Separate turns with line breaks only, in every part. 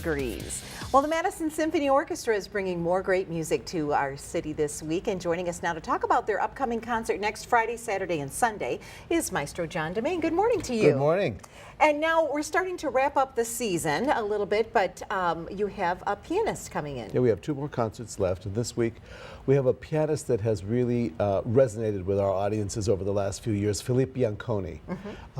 degrees. Well, the Madison Symphony Orchestra is bringing more great music to our city this week, and joining us now to talk about their upcoming concert next Friday, Saturday, and Sunday is Maestro John Domain. Good morning to you.
Good morning.
And now we're starting to wrap up the season a little bit, but you have a pianist coming in.
Yeah, we have 2 more concerts left, and this week we have a pianist that has really resonated with our audiences over the last few years, Philippe Bianconi.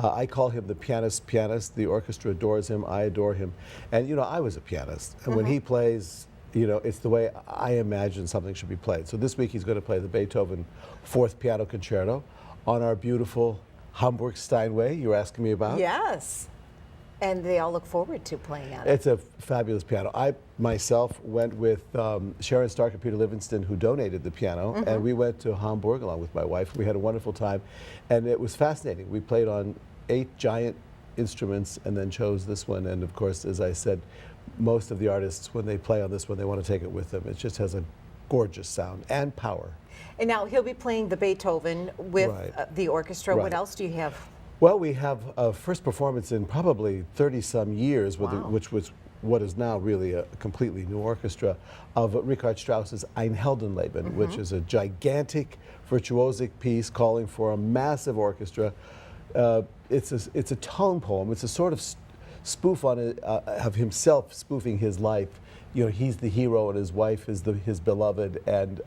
I call him the pianist. The orchestra adores him, I adore him. And you know, I was a pianist, and when he plays, you know, it's the way I imagine something should be played. So this week he's going to play the Beethoven 4th Piano Concerto on our beautiful Hamburg Steinway you were asking me about.
Yes. And they all look forward to playing on it.
It's a fabulous piano. I myself went with Sharon Stark and Peter Livingston, who donated the piano, and we went to Hamburg along with my wife. We had a wonderful time, and it was fascinating. We played on 8 giant instruments and then chose this one. And of course, as I said, most of the artists, when they play on this one, they want to take it with them. It just has a gorgeous sound and power.
And now he'll be playing the Beethoven with the orchestra. What else do you have?
Well, we have a first performance in probably 30-some years, with which was what is now really a completely new orchestra, of Richard Strauss's Ein Heldenleben, which is a gigantic virtuosic piece calling for a massive orchestra. It's a tone poem. It's a sort of spoof on it, of himself spoofing his life. You know, he's the hero and his wife is his beloved, and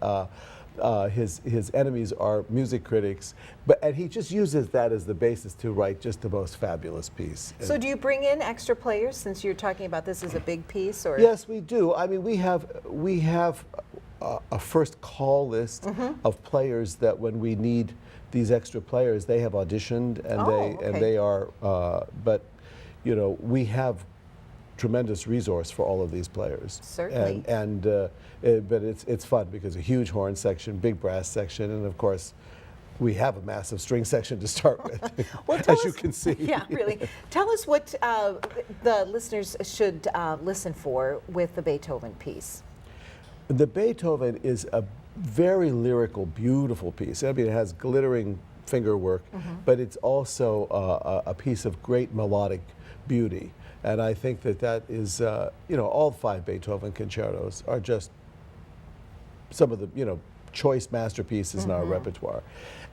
his enemies are music critics, and he just uses that as the basis to write just the most fabulous piece.
So do you bring in extra players, since you're talking about this as a big piece? Or
yes, we do. I mean, we have a first call list of players that when we need these extra players, they have auditioned and they are. But you know, we have tremendous resource for all of these players.
Certainly.
But it's fun because a huge horn section, big brass section, and of course we have a massive string section to start with,
well,
as you can see.
Yeah, really. Tell us what the listeners should listen for with the Beethoven piece.
The Beethoven is a very lyrical, beautiful piece. I mean, it has glittering finger work, but it's also a piece of great melodic beauty. And I think that is, you know, all 5 Beethoven concertos are just some of the, you know, choice masterpieces in our repertoire.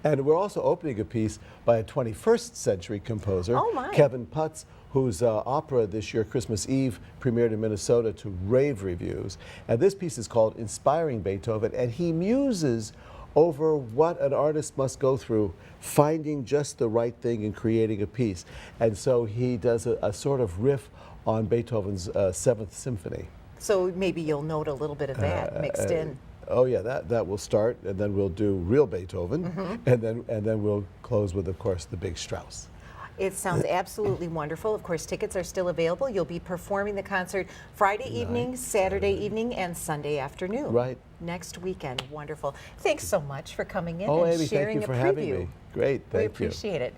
And we're also opening a piece by a 21st century composer, Kevin Putz, whose opera this year, Christmas Eve, premiered in Minnesota to rave reviews. And this piece is called Inspiring Beethoven, and he muses over what an artist must go through finding just the right thing in creating a piece. And so he does a sort of riff on Beethoven's 7th Symphony.
So maybe you'll note a little bit of that mixed in.
Oh yeah, that will start, and then we'll do real Beethoven, and then we'll close with, of course, the big Strauss.
It sounds absolutely wonderful. Of course, tickets are still available. You'll be performing the concert Friday evening, Saturday evening, and Sunday afternoon.
Right.
Next weekend. Wonderful. Thanks so much for coming in
and
and
sharing
a preview.
Having me. Great, thank you.
We appreciate it.